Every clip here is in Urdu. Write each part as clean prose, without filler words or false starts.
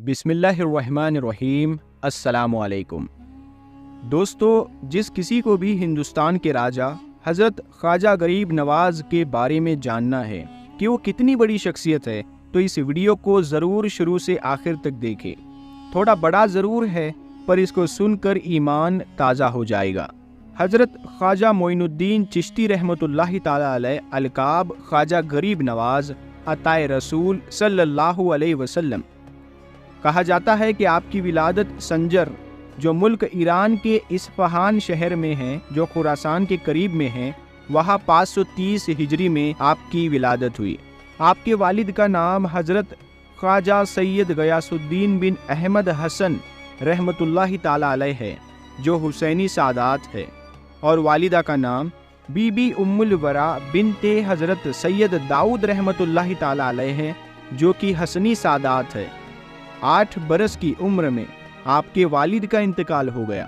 بسم اللہ الرحمن الرحیم۔ السلام علیکم دوستو، جس کسی کو بھی ہندوستان کے راجہ حضرت خواجہ غریب نواز کے بارے میں جاننا ہے کہ وہ کتنی بڑی شخصیت ہے تو اس ویڈیو کو ضرور شروع سے آخر تک دیکھیں۔ تھوڑا بڑا ضرور ہے پر اس کو سن کر ایمان تازہ ہو جائے گا۔ حضرت خواجہ معین الدین چشتی رحمۃ اللہ تعالی علیہ القاب خواجہ غریب نواز عطائے رسول صلی اللہ علیہ وسلم۔ کہا جاتا ہے کہ آپ کی ولادت سنجر، جو ملک ایران کے اصفہان شہر میں ہے، جو خراسان کے قریب میں ہے، وہاں 530 ہجری میں آپ کی ولادت ہوئی۔ آپ کے والد کا نام حضرت خواجہ سید غیاث الدین بن احمد حسن رحمۃ اللہ تعالی علیہ ہے، جو حسینی سادات ہے، اور والدہ کا نام بی بی ام الورا بنت حضرت سید داؤد رحمۃ اللہ تعالی علیہ ہے، جو کہ حسنی سادات ہے۔ 8 برس کی عمر میں آپ کے والد کا انتقال ہو گیا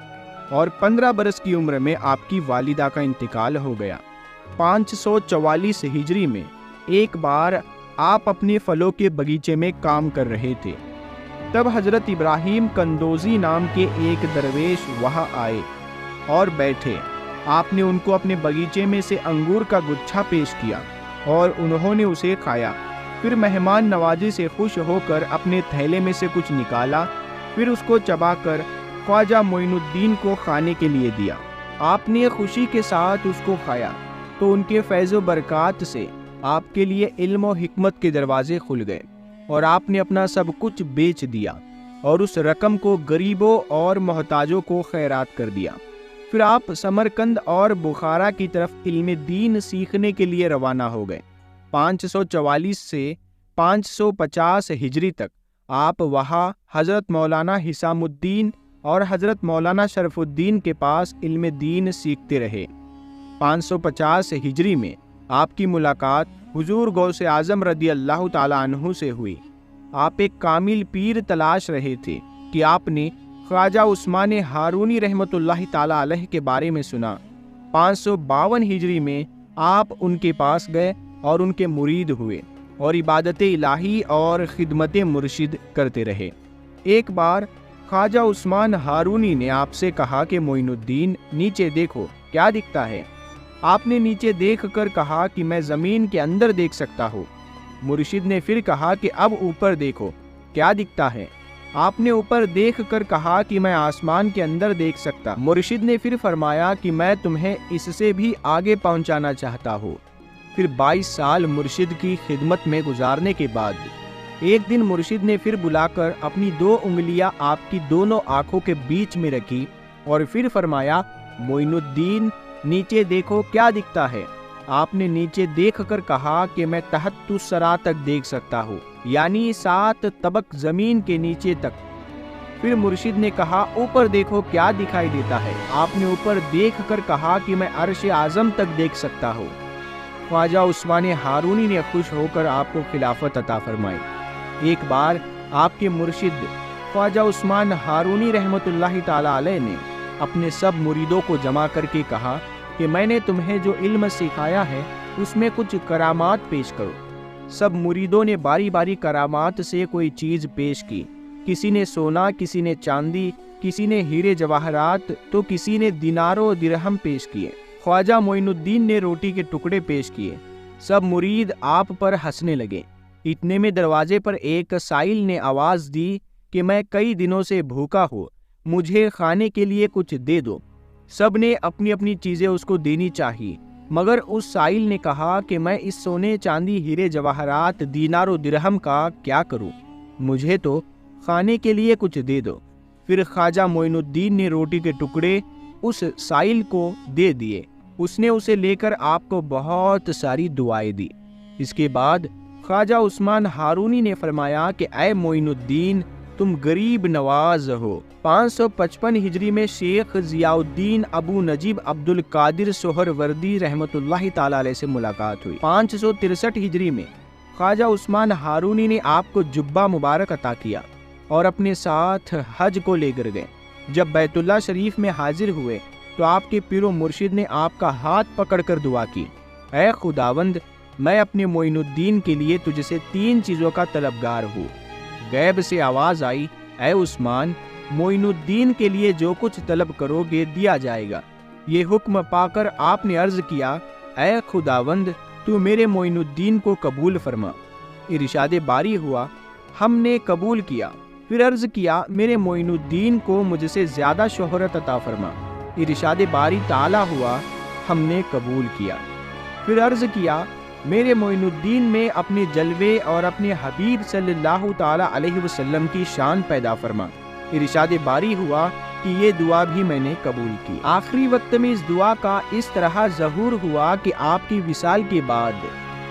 اور 15 برس کی عمر میں آپ کی والدہ کا انتقال ہو گیا۔ 544 ہجری میں ایک بار آپ اپنے پھلوں کے باغیچے میں کام کر رہے تھے، تب حضرت ابراہیم کندوزی نام کے ایک درویش وہاں آئے اور بیٹھے۔ آپ نے ان کو اپنے باغیچے میں سے انگور کا گچھا پیش کیا اور انہوں نے اسے کھایا۔ پھر مہمان نوازی سے خوش ہو کر اپنے تھیلے میں سے کچھ نکالا، پھر اس کو چبا کر خواجہ معین الدین کو کھانے کے لیے دیا۔ آپ نے خوشی کے ساتھ اس کو کھایا تو ان کے فیض و برکات سے آپ کے لیے علم و حکمت کے دروازے کھل گئے، اور آپ نے اپنا سب کچھ بیچ دیا اور اس رقم کو غریبوں اور محتاجوں کو خیرات کر دیا۔ پھر آپ سمرقند اور بخارا کی طرف علم دین سیکھنے کے لیے روانہ ہو گئے۔ 544 سے 550 ہجری تک آپ وہاں حضرت مولانا حسام الدین اور حضرت مولانا شرف الدین کے پاس علم دین سیکھتے رہے۔ 550 ہجری میں آپ کی ملاقات حضور غوث اعظم رضی اللہ تعالیٰ عنہ سے ہوئی۔ آپ ایک کامل پیر تلاش رہے تھے کہ آپ نے خواجہ عثمان ہارونی رحمۃ اللہ تعالیٰ علیہ کے بارے میں سنا۔ 552 ہجری میں آپ ان کے پاس گئے اور ان کے مرید ہوئے اور عبادت الہی اور خدمت مرشد کرتے رہے۔ ایک بار خواجہ عثمان ہارونی نے آپ سے کہا کہ معین الدین، نیچے دیکھو کیا دکھتا ہے؟ آپ نے نیچے دیکھ کر کہا کہ میں زمین کے اندر دیکھ سکتا ہوں۔ مرشد نے پھر کہا کہ اب اوپر دیکھو کیا دکھتا ہے؟ آپ نے اوپر دیکھ کر کہا کہ میں آسمان کے اندر دیکھ سکتا۔ مرشد نے پھر فرمایا کہ میں تمہیں اس سے بھی آگے پہنچانا چاہتا ہوں۔ پھر 22 سال مرشد کی خدمت میں گزارنے کے بعد ایک دن مرشد نے پھر بلا کر اپنی 2 انگلیاں آپ کی دونوں آنکھوں کے بیچ میں رکھی اور پھر فرمایا، معین الدین نیچے دیکھو کیا دکھتا ہے؟ آپ نے نیچے دیکھ کر کہا کہ میں تحت الثری تک دیکھ سکتا ہوں، یعنی 7 طبق زمین کے نیچے تک۔ پھر مرشد نے کہا، اوپر دیکھو کیا دکھائی دیتا ہے؟ آپ نے اوپر دیکھ کر کہا کہ میں عرش اعظم تک دیکھ سکتا ہوں۔ خواجہ عثمان ہارونی نے خوش ہو کر آپ کو خلافت عطا فرمائی۔ ایک بار آپ کے مرشد خواجہ عثمان ہارونی رحمۃ اللہ تعالی علیہ نے اپنے سب مریدوں کو جمع کر کے کہا کہ میں نے تمہیں جو علم سکھایا ہے اس میں کچھ کرامات پیش کرو۔ سب مریدوں نے باری باری کرامات سے کوئی چیز پیش کی۔ کسی نے سونا، کسی نے چاندی، کسی نے ہیرے جواہرات تو کسی نے دینار و درہم پیش کیے۔ خواجہ معین الدین نے روٹی کے ٹکڑے پیش کیے۔ سب مرید آپ پر ہنسنے لگے۔ اتنے میں دروازے پر ایک سائل نے آواز دی کہ میں کئی دنوں سے بھوکا ہوں، مجھے کھانے کے لیے کچھ دے دو۔ سب نے اپنی اپنی چیزیں اس کو دینی چاہیے، مگر اس سائل نے کہا کہ میں اس سونے چاندی ہیرے جواہرات دینار و درہم کا کیا کروں، مجھے تو کھانے کے لیے کچھ دے دو۔ پھر خواجہ معین الدین نے روٹی کے ٹکڑے اس سائل کو دے دیے۔ اس نے اسے لے کر آپ کو بہت ساری دعائیں دی۔ اس کے بعد خواجہ عثمان ہارونی نے فرمایا کہ اے معین الدین، تم غریب نواز ہو۔ 555 ہجری میں شیخ ضیاء الدین ابو نجیب عبد القادر سہروردی رحمۃ اللہ تعالی علیہ سے ملاقات ہوئی۔ 563 ہجری میں خواجہ عثمان ہارونی نے آپ کو جبہ مبارک عطا کیا اور اپنے ساتھ حج کو لے کر گئے۔ جب بیت اللہ شریف میں حاضر ہوئے تو آپ کے پیر و مرشد نے آپ کا ہاتھ پکڑ کر دعا کی، اے خداوند، میں اپنے معین الدین کے لیے تجھ سے 3 چیزوں کا طلبگار ہوں۔ غیب سے آواز آئی، اے عثمان، معین الدین کے لیے جو کچھ طلب کرو گے دیا جائے گا۔ یہ حکم پا کر آپ نے عرض کیا، اے خداوند، تو میرے معین الدین کو قبول فرما۔ ارشاد باری ہوا، ہم نے قبول کیا۔ پھر عرض کیا، میرے معین الدین کو مجھ سے زیادہ شہرت عطا فرما۔ ارشاد باری تعالی ہوا، ہم نے قبول کیا۔ پھر عرض کیا، میرے معین الدین میں اپنے جلوے اور اپنے حبیب صلی اللہ تعالی علیہ وسلم کی شان پیدا فرما۔ ارشاد باری ہوا کہ یہ دعا بھی میں نے قبول کی۔ آخری وقت میں اس دعا کا اس طرح ظہور ہوا کہ آپ کی وصال کے بعد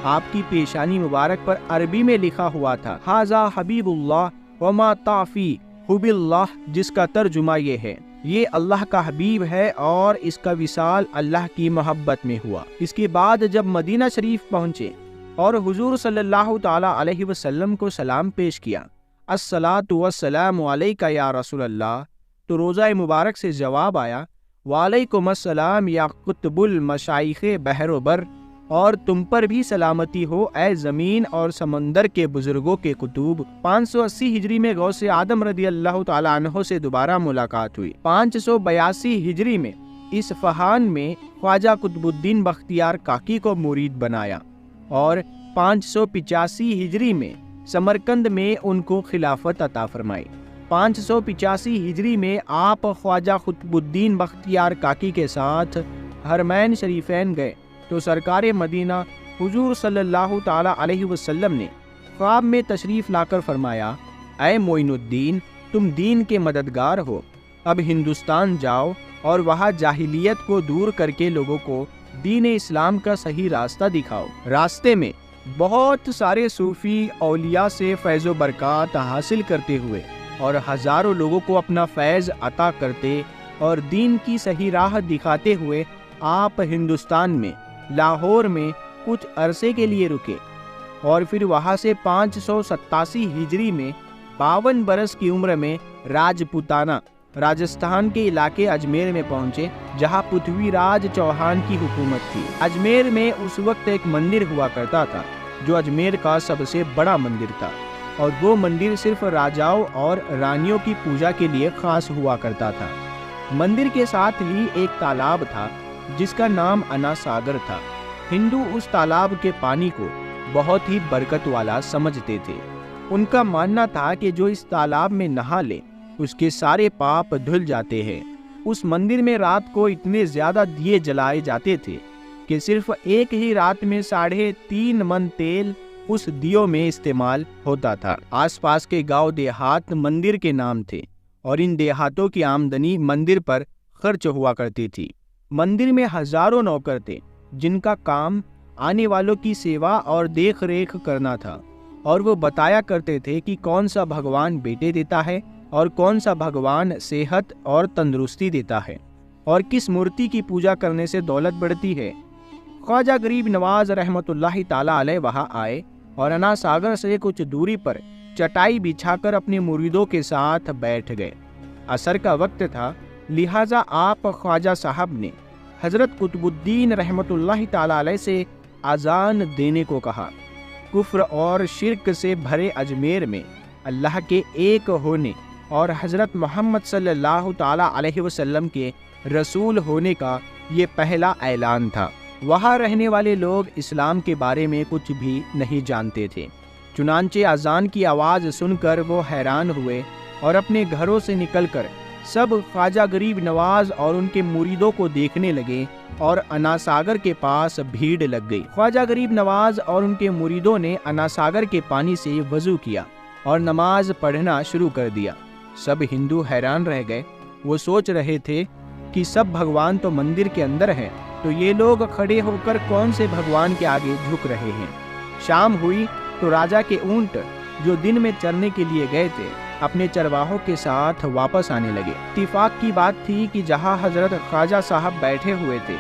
آپ کی پیشانی مبارک پر عربی میں لکھا ہوا تھا، ھذا حبیب اللہ وما طافی حب اللہ، جس کا ترجمہ یہ ہے، یہ اللہ کا حبیب ہے اور اس کا وصال اللہ کی محبت میں ہوا۔ اس کے بعد جب مدینہ شریف پہنچے اور حضور صلی اللہ تعالی علیہ وسلم کو سلام پیش کیا، الصلاۃ والسلام علیک یا رسول اللہ، تو روضہ مبارک سے جواب آیا، وعلیکم السلام یا قطب المشائخ بحر و بر، اور تم پر بھی سلامتی ہو اے زمین اور سمندر کے بزرگوں کے قطب۔ 580 ہجری میں غوث آدم رضی اللہ تعالی عنہ سے دوبارہ ملاقات ہوئی۔ 582 ہجری میں اصفہان میں خواجہ قطب الدین بختیار کاکی کو مرید بنایا اور 585 ہجری میں سمرقند میں ان کو خلافت عطا فرمائی۔ 585 ہجری میں آپ خواجہ قطب الدین بختیار کاکی کے ساتھ حرمین شریفین گئے تو سرکار مدینہ حضور صلی اللہ تعالی علیہ وسلم نے خواب میں تشریف لا کر فرمایا، اے معین الدین، تم دین کے مددگار ہو، اب ہندوستان جاؤ اور وہاں جاہلیت کو دور کر کے لوگوں کو دین اسلام کا صحیح راستہ دکھاؤ۔ راستے میں بہت سارے صوفی اولیاء سے فیض و برکات حاصل کرتے ہوئے اور ہزاروں لوگوں کو اپنا فیض عطا کرتے اور دین کی صحیح راہ دکھاتے ہوئے آپ ہندوستان میں لاہور میں کچھ عرصے کے لیے رکے اور پھر وہاں سے 587 ہجری میں 52 برس کی عمر میں راجپوتانہ راجستھان کے علاقے اجمیر میں پہنچے، جہاں پتھوی راج چوہان کی حکومت تھی۔ اجمیر میں اس وقت ایک مندر ہوا کرتا تھا جو اجمیر کا سب سے بڑا مندر تھا، اور وہ مندر صرف راجاؤں اور رانیوں کی پوجا کے لیے خاص ہوا کرتا تھا۔ مندر کے ساتھ ہی ایک تالاب تھا جس کا نام انا ساگر تھا۔ ہندو اس تالاب کے پانی کو بہت ہی برکت والا سمجھتے تھے۔ ان کا ماننا تھا کہ جو اس تالاب میں نہا لے اس کے سارے پاپ دھل جاتے ہیں۔ اس مندر میں رات کو اتنے زیادہ دیے جلائے جاتے تھے کہ صرف ایک ہی رات میں 3.5 من تیل اس دیوں میں استعمال ہوتا تھا۔ آس پاس کے گاؤں دیہات مندر کے نام تھے اور ان دیہاتوں کی آمدنی مندر پر خرچ ہوا کرتی تھی۔ مندر میں ہزاروں نوکر تھے جن کا کام آنے والوں کی سیوا اور دیکھ ریکھ کرنا تھا، اور وہ بتایا کرتے تھے کہ کون سا بھگوان بیٹے دیتا ہے اور کون سا بھگوان صحت اور تندرستی دیتا ہے، اور کس مورتی کی پوجا کرنے سے دولت بڑھتی ہے۔ خواجہ غریب نواز رحمۃ اللہ تعالی علیہ وہاں آئے اور انا ساگر سے کچھ دوری پر چٹائی بچھا کر اپنے مریدوں کے ساتھ بیٹھ گئے۔ عصر کا وقت تھا، لہٰذا آپ خواجہ صاحب نے حضرت قطب الدین رحمۃ اللہ تعالی علیہ سے اذان دینے کو کہا۔ کفر اور شرک سے بھرے اجمیر میں اللہ کے ایک ہونے اور حضرت محمد صلی اللہ تعالی علیہ وسلم کے رسول ہونے کا یہ پہلا اعلان تھا۔ وہاں رہنے والے لوگ اسلام کے بارے میں کچھ بھی نہیں جانتے تھے، چنانچہ اذان کی آواز سن کر وہ حیران ہوئے اور اپنے گھروں سے نکل کر سب خواجہ غریب نواز اور ان کے مریدوں کو دیکھنے لگے اور انا ساگر کے پاس بھیڑ لگ گئی۔ خواجہ غریب نواز اور ان کے مریدوں نے انا ساگر کے پانی سے وضو کیا اور نماز پڑھنا شروع کر دیا۔ سب ہندو حیران رہ گئے۔ وہ سوچ رہے تھے کہ سب بھگوان تو مندر کے اندر ہیں، تو یہ لوگ کھڑے ہو کر کون سے بھگوان کے آگے جھک رہے ہیں۔ شام ہوئی تو راجا کے اونٹ جو دن میں چرنے کے لیے گئے تھے اپنے چرواہوں کے ساتھ واپس آنے لگے۔ اتفاق کی بات تھی کہ جہاں حضرت خواجہ صاحب بیٹھے ہوئے تھے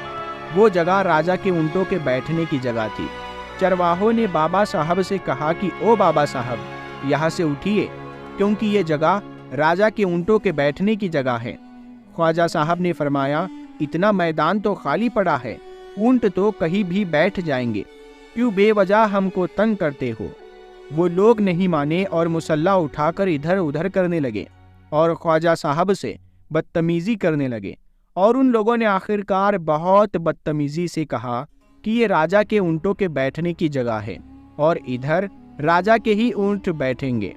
وہ جگہ راجا کے اونٹوں کے بیٹھنے کی جگہ تھی۔ چرواہوں نے بابا صاحب سے کہا کہ او بابا صاحب، یہاں سے اٹھیے کیونکہ یہ جگہ راجا کے اونٹوں کے بیٹھنے کی جگہ ہے۔ خواجہ صاحب نے فرمایا، اتنا میدان تو خالی پڑا ہے، اونٹ تو کہیں بھی بیٹھ جائیں گے، کیوں بے وجہ ہم کو تنگ کرتے ہو؟ وہ لوگ نہیں مانے اور مسلح اٹھا کر ادھر ادھر کرنے لگے اور خواجہ صاحب سے بدتمیزی کرنے لگے، اور ان لوگوں نے آخرکار بہت بدتمیزی سے کہا کہ یہ راجا کے اونٹوں کے بیٹھنے کی جگہ ہے اور ادھر راجا کے ہی اونٹ بیٹھیں گے،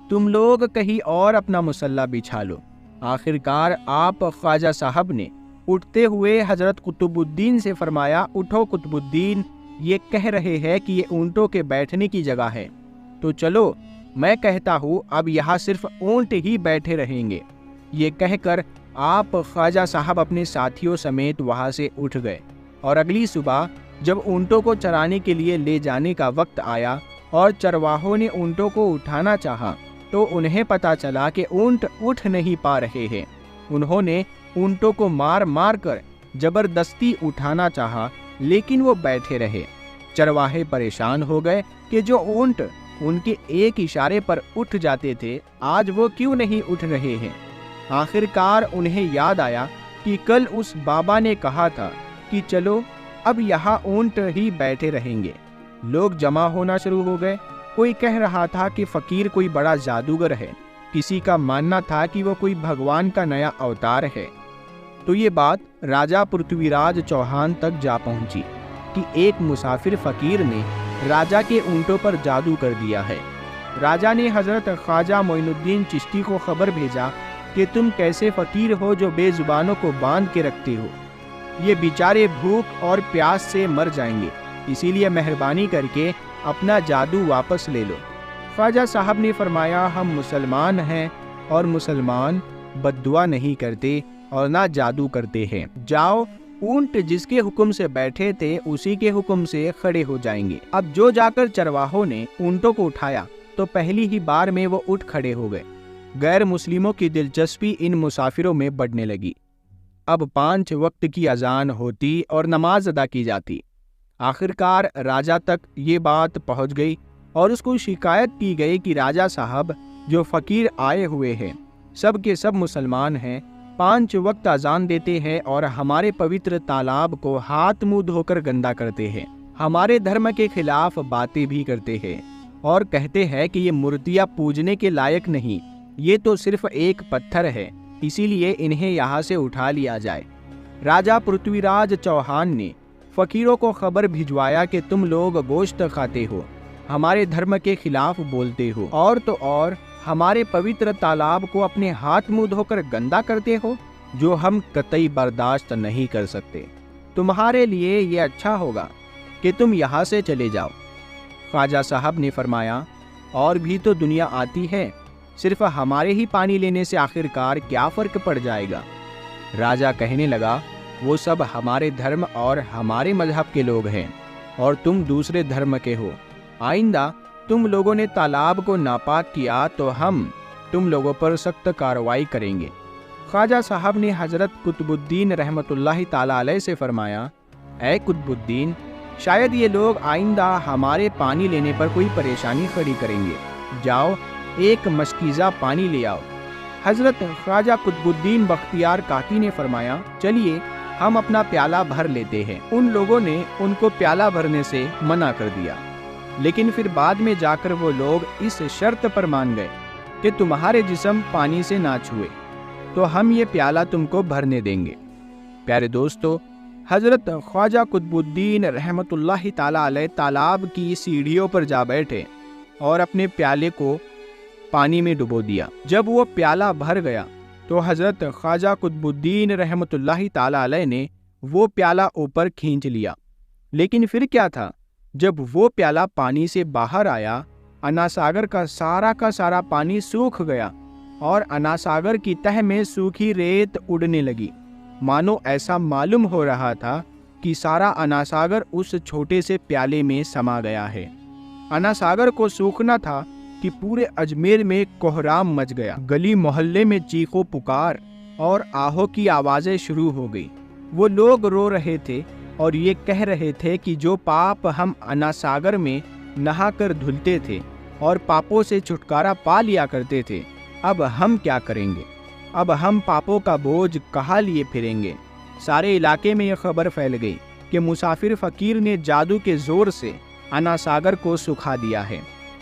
تم لوگ کہیں اور اپنا مسلح بچھا لو۔ آخرکار آپ خواجہ صاحب نے اٹھتے ہوئے حضرت قطب الدین سے فرمایا، اٹھو قطب الدین، یہ کہہ رہے ہیں کہ یہ اونٹوں کے بیٹھنے کی جگہ ہے، تو چلو میں کہتا ہوں اب یہاں صرف اونٹ ہی بیٹھے رہیں گے۔ یہ کہہ کر آپ خواجہ صاحب اپنے ساتھیوں سمیت وہاں سے اٹھ گئے، اور اگلی صبح جب اونٹوں کو چرانے کے لیے لے جانے کا وقت آیا اور چرواہوں نے اونٹوں کو اٹھانا چاہا تو انہیں پتا چلا کہ اونٹ اٹھ نہیں پا رہے ہیں۔ انہوں نے اونٹوں کو مار مار کر زبردستی اٹھانا چاہا لیکن وہ بیٹھے رہے۔ چرواہے پریشان ہو گئے کہ جو اونٹ ان کے ایک اشارے پر اٹھ جاتے تھے آج وہ کیوں نہیں اٹھ رہے ہیں۔ آخرکار انہیں یاد آیا کہ کل اس بابا نے کہا تھا کہ چلو اب یہاں اونٹ ہی بیٹھے رہیں گے۔ لوگ جمع ہونا شروع ہو گئے، کوئی کہہ رہا تھا کہ فقیر کوئی بڑا جادوگر ہے، کسی کا ماننا تھا کہ وہ کوئی بھگوان کا نیا اوتار ہے۔ تو یہ بات راجا پرتھوی راج چوہان تک جا پہنچی کہ ایک مسافر فقیر نے راجا کے اونٹوں پر جادو کر دیا ہے۔ راجا نے حضرت خواجہ معین الدین چشتی کو خبر بھیجا کہ تم کیسے فقیر ہو جو بے زبانوں کو باندھ کے رکھتے ہو، یہ بیچارے بھوک اور پیاس سے مر جائیں گے، اسی لیے مہربانی کر کے اپنا جادو واپس لے لو۔ خواجہ صاحب نے فرمایا، ہم مسلمان ہیں اور مسلمان بد دعا نہیں کرتے اور نہ جادو کرتے ہیں، جاؤ اونٹ جس کے حکم سے بیٹھے تھے اسی کے حکم سے کھڑے ہو جائیں گے۔ اب جو جا کر چرواہوں نے اونٹوں کو اٹھایا تو پہلی ہی بار میں وہ اٹھ کھڑے ہو گئے۔ غیر مسلموں کی دلچسپی ان مسافروں میں بڑھنے لگی۔ اب 5 وقت کی اذان ہوتی اور نماز ادا کی جاتی۔ آخرکار راجا تک یہ بات پہنچ گئی اور اس کو شکایت کی گئی کہ راجا صاحب جو فقیر آئے ہوئے ہیں سب کے سب مسلمان ہیں، 5 وقت اذان دیتے ہیں اور ہمارے پوتر تالاب کو ہاتھ منہ دھو کر گندا کرتے ہیں، ہمارے دھرم کے خلاف باتیں بھی کرتے ہیں اور کہتے ہیں کہ یہ مورتیاں پوجنے کے لائق نہیں، یہ تو صرف ایک پتھر ہے، اسی لیے انہیں یہاں سے اٹھا لیا جائے۔ راجا پرتھوی راج چوہان نے فقیروں کو خبر بھجوایا کہ تم لوگ گوشت کھاتے ہو، ہمارے دھرم کے خلاف بولتے ہو، اور تو اور ہمارے پوتر تالاب کو اپنے ہاتھ منہ دھو کر گندا کرتے ہو، جو ہم قطعی برداشت نہیں کر سکتے۔ تمہارے لیے یہ اچھا ہوگا کہ تم یہاں سے چلے جاؤ۔ خواجہ صاحب نے فرمایا، اور بھی تو دنیا آتی ہے، صرف ہمارے ہی پانی لینے سے آخرکار کیا فرق پڑ جائے گا؟ راجا کہنے لگا، وہ سب ہمارے دھرم اور ہمارے مذہب کے لوگ ہیں اور تم دوسرے دھرم کے ہو، آئندہ تم لوگوں نے تالاب کو ناپاک کیا تو ہم تم لوگوں پر سخت کارروائی کریں گے۔ خواجہ صاحب نے حضرت قطب الدین رحمۃ اللہ تعالی علیہ سے فرمایا، اے قطب الدین، شاید یہ لوگ آئندہ ہمارے پانی لینے پر کوئی پریشانی کھڑی کریں گے، جاؤ ایک مشکیزہ پانی لے آؤ۔ حضرت خواجہ قطب الدین بختیار کاکی نے فرمایا، چلیے ہم اپنا پیالہ بھر لیتے ہیں۔ ان لوگوں نے ان کو پیالہ بھرنے سے منع کر دیا، لیکن پھر بعد میں جا کر وہ لوگ اس شرط پر مان گئے کہ تمہارے جسم پانی سے نہ چھوئے تو ہم یہ پیالہ تم کو بھرنے دیں گے۔ پیارے دوستو، حضرت خواجہ قطب الدین رحمۃ اللہ تعالی علیہ تالاب کی سیڑھیوں پر جا بیٹھے اور اپنے پیالے کو پانی میں ڈبو دیا۔ جب وہ پیالہ بھر گیا تو حضرت خواجہ قطب الدین رحمۃ اللہ تعالی علیہ نے وہ پیالہ اوپر کھینچ لیا، لیکن پھر کیا تھا، جب وہ پیالہ پانی سے باہر آیا، اناساگر کا سارا پانی سوکھ گیا اور اناساگر کی تہہ میں سوکھی ریت اڑنے لگی، مانو ایسا معلوم ہو رہا تھا کہ سارا اناساگر اس چھوٹے سے پیالے میں سما گیا ہے۔ اناساگر کو سوکھنا تھا کہ پورے اجمیر میں کوہرام مچ گیا، گلی محلے میں چیخو پکار اور آہو کی آوازیں شروع ہو گئی۔ وہ لوگ رو رہے تھے اور یہ کہہ رہے تھے کہ جو پاپ ہم اناساگر میں نہا کر دھلتے تھے اور پاپوں سے چھٹکارا پا لیا کرتے تھے، اب ہم کیا کریں گے؟ اب ہم پاپوں کا بوجھ کہاں لیے پھریں گے؟ سارے علاقے میں یہ خبر پھیل گئی کہ مسافر فقیر نے جادو کے زور سے اناساگر کو سکھا دیا ہے۔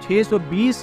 620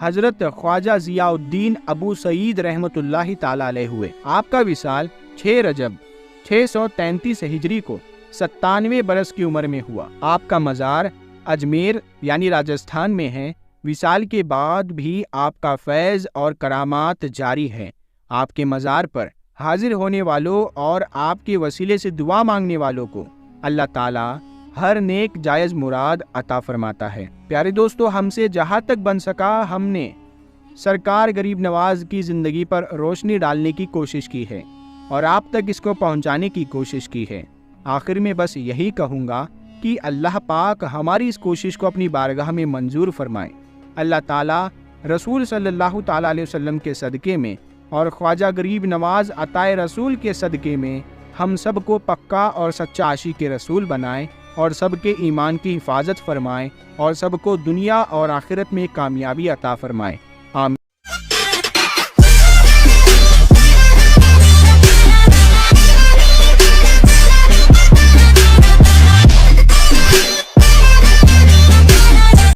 حضرت خواجہ ضیاء الدین ابو سعید رحمۃ اللہ تعالی علیہ ہوئے۔ آپ کا وصال 6 رجب 633 ہجری کو 97 برس کی عمر میں ہوا۔ آپ کا مزار اجمیر یعنی راجستھان میں ہے۔ وصال کے بعد بھی آپ کا فیض اور کرامات جاری ہے۔ آپ کے مزار پر حاضر ہونے والوں اور آپ کے وسیلے سے دعا مانگنے والوں کو اللہ تعالیٰ ہر نیک جائز مراد عطا فرماتا ہے۔ پیارے دوستو، ہم سے جہاں تک بن سکا ہم نے سرکار غریب نواز کی زندگی پر روشنی ڈالنے کی کوشش کی ہے اور آپ تک اس کو پہنچانے کی کوشش کی ہے۔ آخر میں بس یہی کہوں گا کہ اللہ پاک ہماری اس کوشش کو اپنی بارگاہ میں منظور فرمائے۔ اللہ تعالیٰ رسول صلی اللہ تعالیٰ علیہ وسلم کے صدقے میں اور خواجہ غریب نواز عطائے رسول کے صدقے میں ہم سب کو پکا اور سچا عاشق رسول بنائے اور سب کے ایمان کی حفاظت فرمائے اور سب کو دنیا اور آخرت میں کامیابی عطا فرمائے۔